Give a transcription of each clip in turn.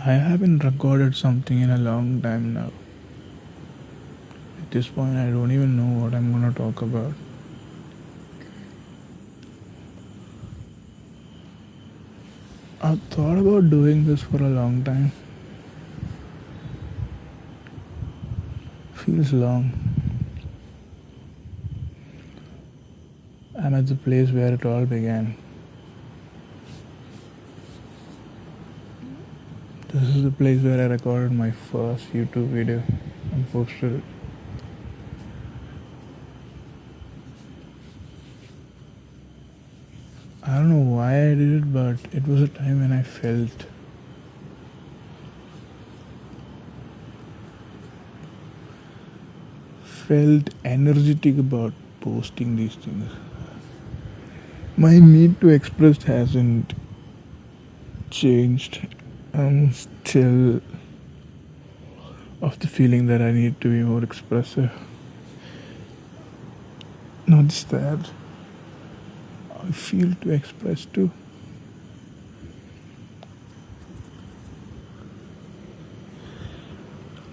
I haven't recorded something in a long time now. At this point, I don't even know what I'm gonna talk about. I've thought about doing this for a long time. Feels long. I'm at the place where it all began. This is the place where I recorded my first YouTube video and posted it. I don't know why I did it, but it was a time when I felt energetic about posting these things. My need to express hasn't changed. I'm still of the feeling that I need to be more expressive. Not just that, I feel to express too.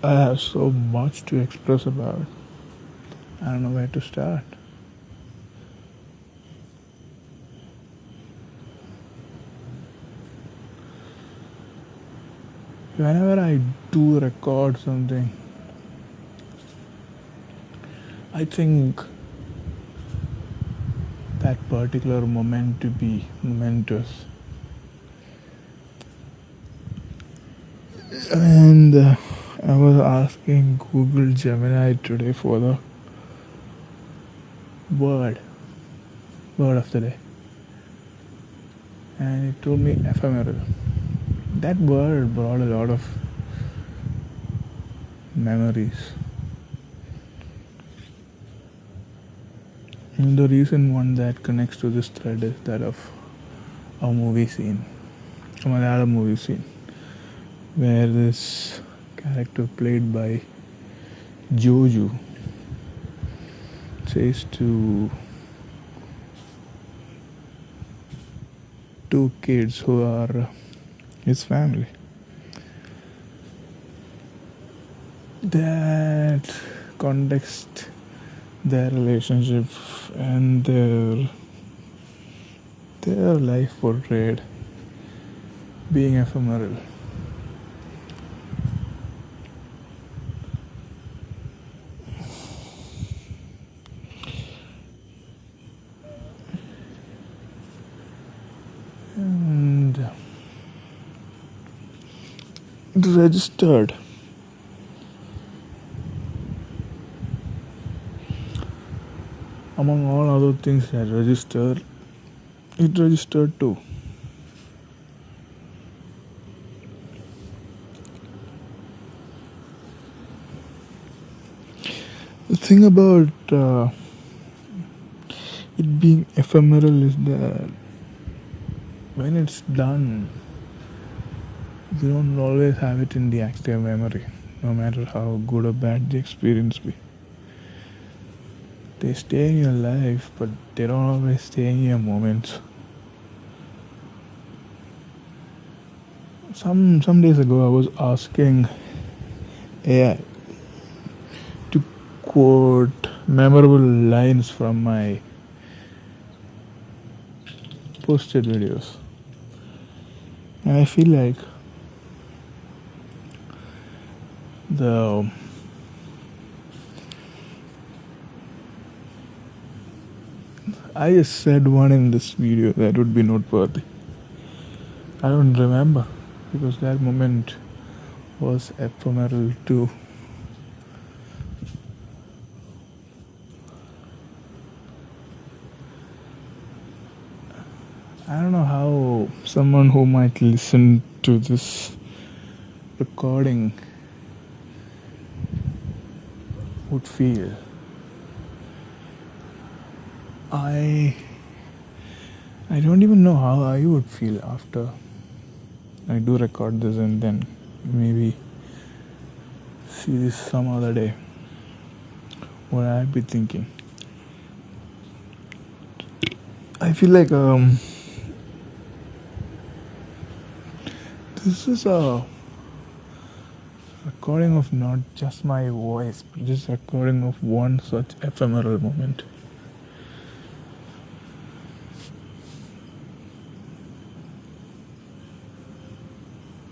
I have so much to express about. I don't know where to start. Whenever I do record something, I think that particular moment to be momentous. And I was asking Google Gemini today for the word of the day, and it told me ephemeral. That word brought a lot of memories. And the reason one that connects to this thread is that of a movie scene, a Malayalam movie scene, where this character played by Joju says to two kids who are his family that context their relationship and their life portrayed being ephemeral. And it registered. Among all other things that registered, it registered too. The thing about it being ephemeral is that when it's done, you don't always have it in the active memory, no matter how good or bad the experience be. They stay in your life, but they don't always stay in your moments. Some days ago, I was asking AI to quote memorable lines from my posted videos, and I feel like I just said one in this video that would be noteworthy. I don't remember because that moment was ephemeral too. I don't know how someone who might listen to this recording would feel. I don't even know how I would feel after I do record this and then maybe see this some other day. What I'd be thinking. I feel like this is a recording of not just my voice, but just recording of one such ephemeral moment.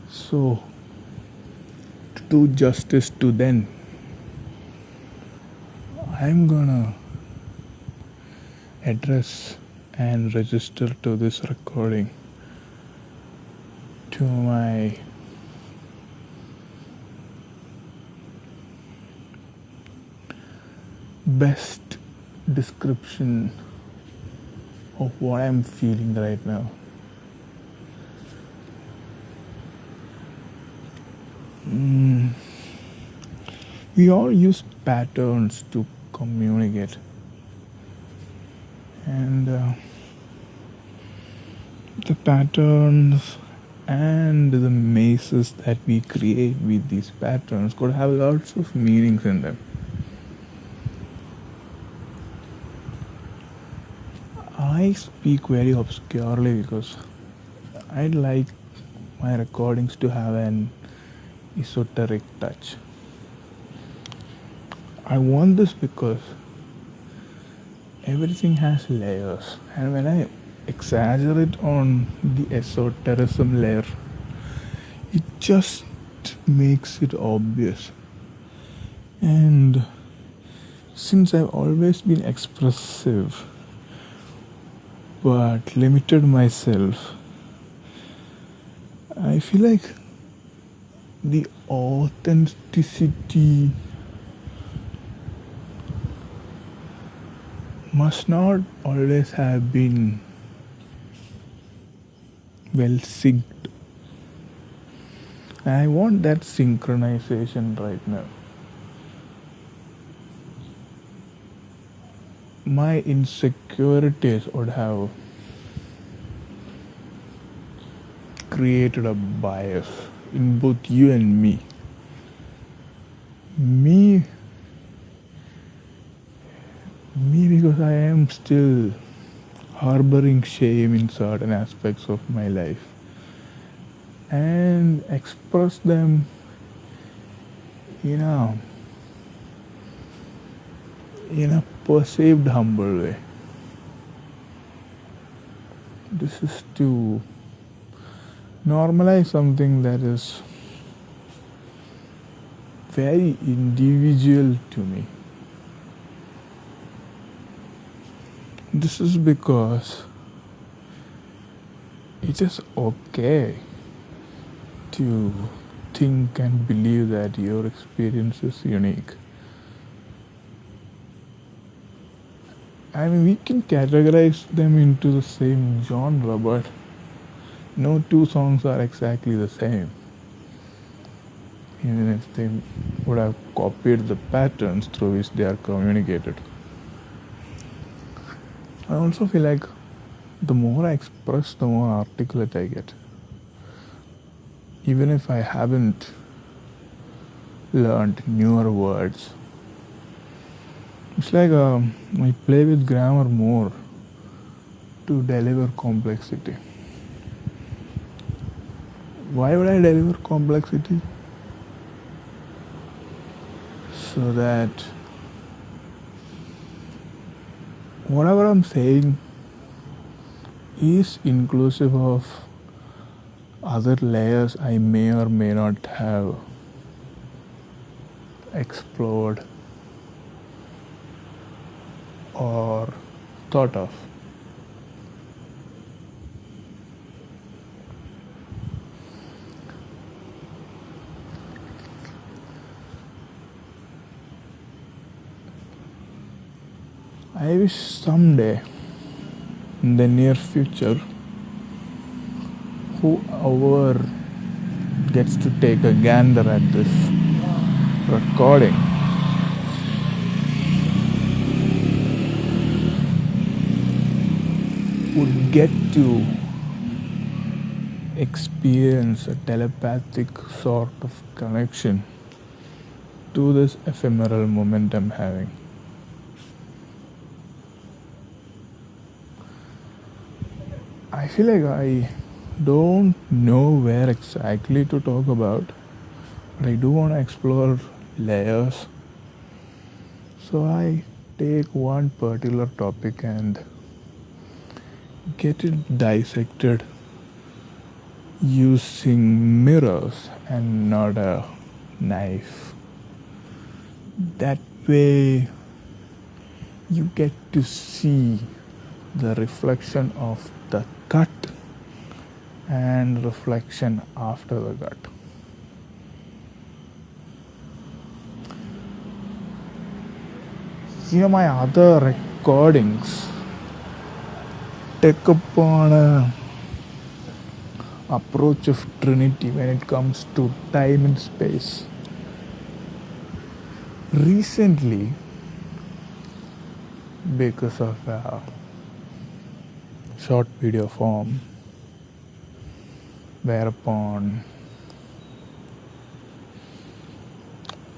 So, to do justice to then, I'm gonna address and register to this recording to my best description of what I'm feeling right now. We all use patterns to communicate, and the patterns and the mazes that we create with these patterns could have lots of meanings in them. I speak very obscurely because I'd like my recordings to have an esoteric touch. I want this because everything has layers, and when I exaggerate on the esotericism layer, it just makes it obvious. And since I've always been expressive but limited myself, I feel like the authenticity must not always have been well synced. I want that synchronization right now. My insecurities would have created a bias in both you and me. Me because I am still harboring shame in certain aspects of my life and express them in a perceived humble way. This is to normalize something that is very individual to me. This is because it is okay to think and believe that your experience is unique. I mean, we can categorize them into the same genre, but no two songs are exactly the same. Even if they would have copied the patterns through which they are communicated. I also feel like the more I express, the more articulate I get. Even if I haven't learned newer words. It's like I play with grammar more to deliver complexity. Why would I deliver complexity? So that whatever I'm saying is inclusive of other layers I may or may not have explored or thought of. I wish someday, in the near future, whoever gets to take a gander at this recording would get to experience a telepathic sort of connection to this ephemeral moment I'm having. I feel like I don't know where exactly to talk about, but I do want to explore layers. So I take one particular topic and get it dissected using mirrors and not a knife. That way, you get to see the reflection of the cut and reflection after the cut. Here, my other recordings take upon a approach of Trinity when it comes to time and space. Recently, because of a short video form, whereupon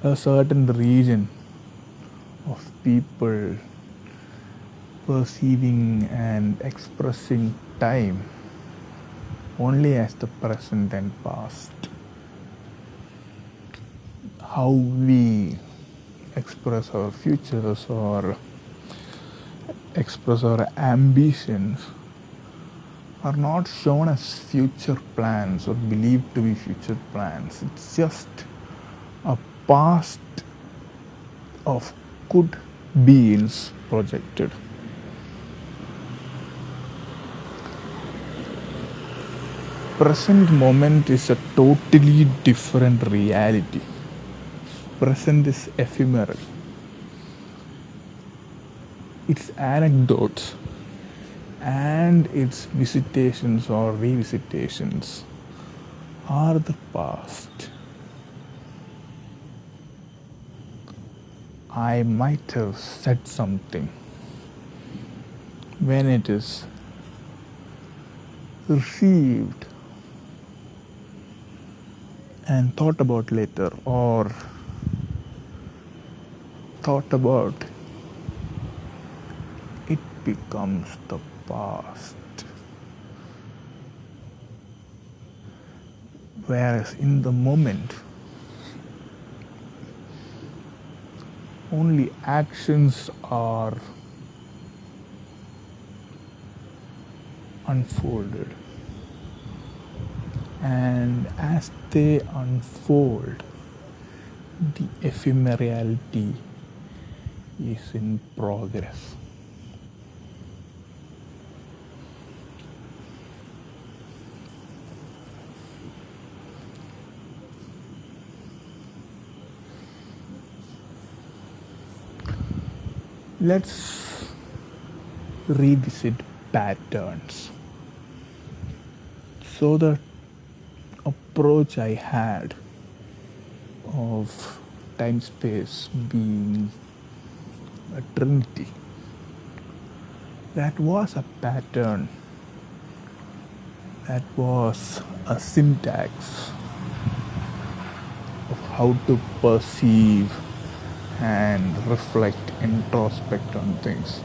a certain region of people perceiving and expressing time only as the present and past. How we express our futures or express our ambitions are not shown as future plans or believed to be future plans. It's just a past of could beings projected. Present moment is a totally different reality. Present is ephemeral. Its anecdotes and its visitations or revisitations are the past. I might have said something when it is received and thought about later, or thought about, it becomes the past. Whereas in the moment, only actions are unfolded, and as they unfold, the ephemerality is in progress. Let's revisit patterns. So the approach I had of time space being a trinity, that was a pattern, that was a syntax of how to perceive and reflect, introspect on things.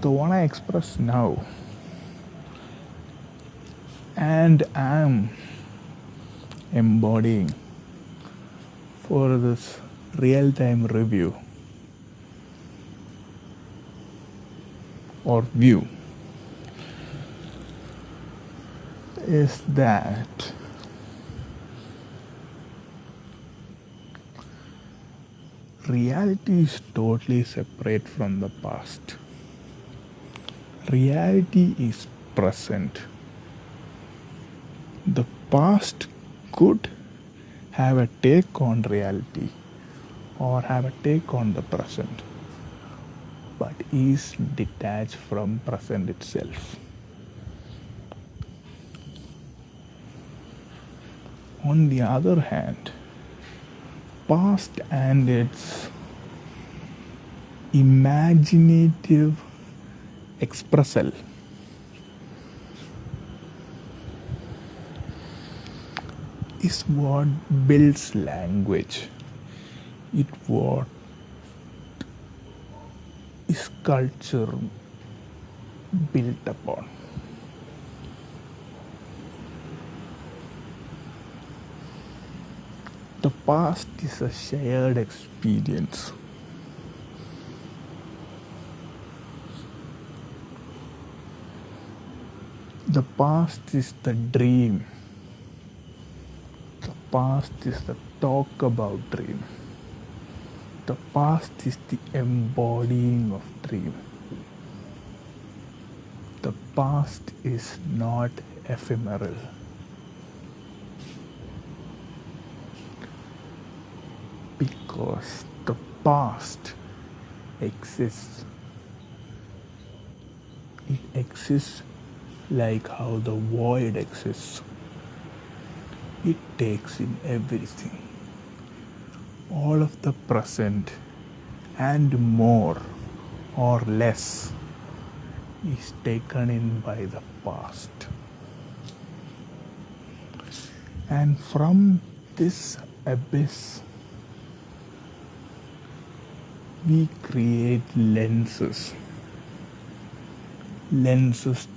The one I express now and am embodying for this real-time review or view is that reality is totally separate from the past. Reality is present. The past could have a take on reality or have a take on the present, but is detached from present itself. On the other hand, past and its imaginative expressal is what builds language. It what is culture built upon. The past is a shared experience. The past is the dream. The past is the talk about dream. The past is the embodying of dream. The past is not ephemeral. Because the past exists. It exists like how the void exists. It takes in everything. All of the present and more or less is taken in by the past. And from this abyss, we create lenses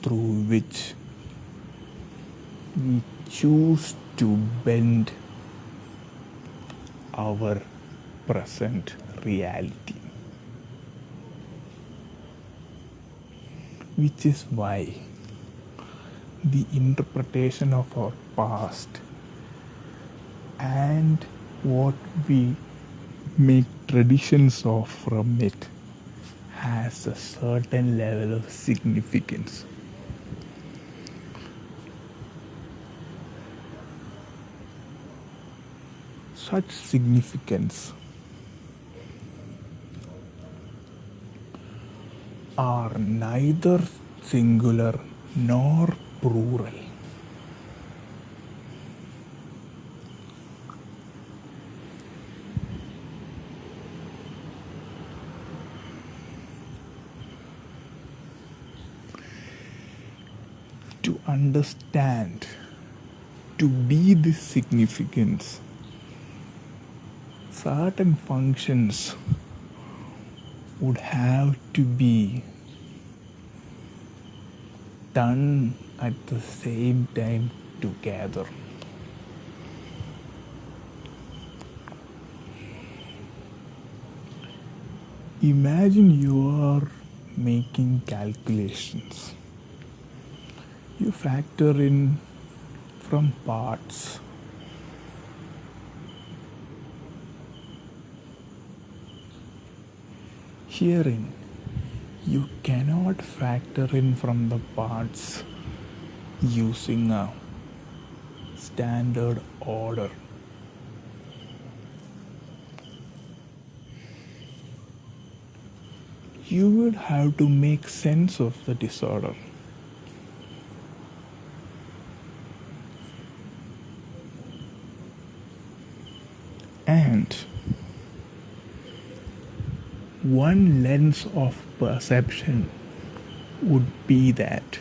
through which we choose to bend our present reality. Which is why the interpretation of our past and what we make traditions of from it has a certain level of significance. Such significance are neither singular nor plural. To understand, to be this significance, certain functions would have to be done at the same time together. Imagine you are making calculations. You factor in from parts. Herein, you cannot factor in from the parts using a standard order. You would have to make sense of the disorder. And one lens of perception would be that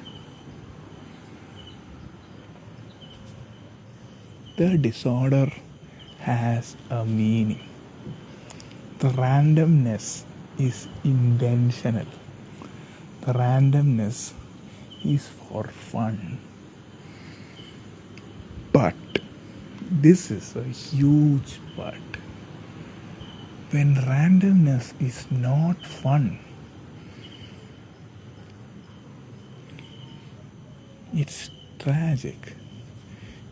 the disorder has a meaning. The randomness is intentional. The randomness is for fun. But this is a huge but. When randomness is not fun, it's tragic.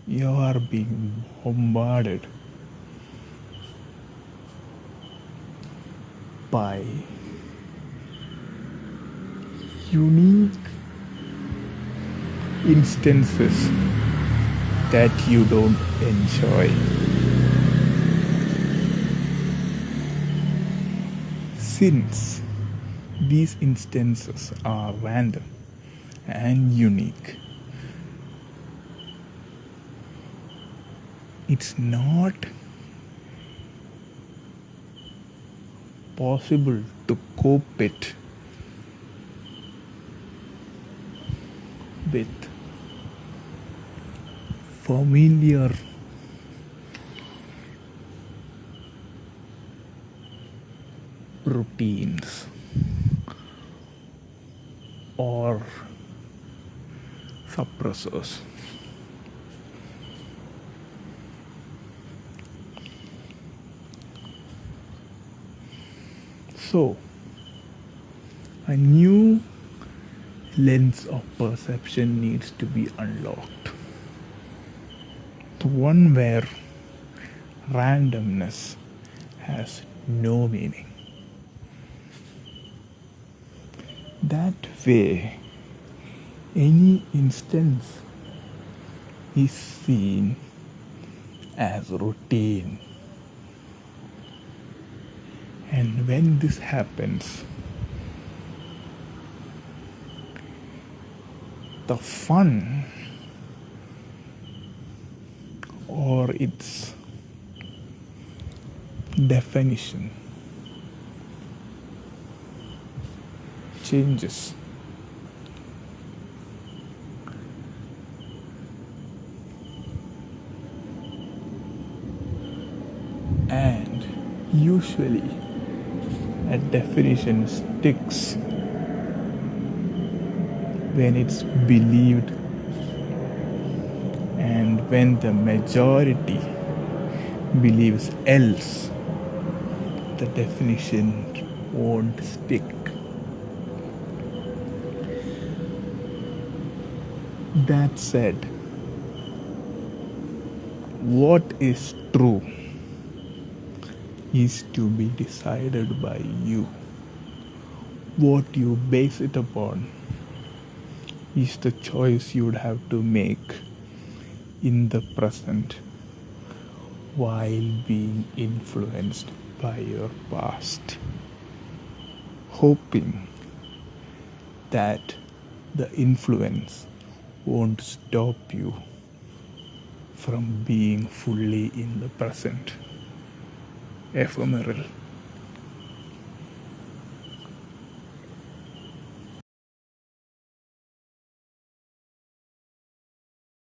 You are being bombarded by unique instances that you don't enjoy. Since these instances are random and unique, it's not possible to cope it with familiar routines or suppressors. So, a new lens of perception needs to be unlocked. The one where randomness has no meaning. That way, any instance is seen as routine. And when this happens, the fun or its definition changes. And usually a definition sticks when it's believed, and when the majority believes else, the definition won't stick. That said, what is true is to be decided by you. What you base it upon is the choice you'd have to make in the present while being influenced by your past, hoping that the influence won't stop you from being fully in the present. Ephemeral.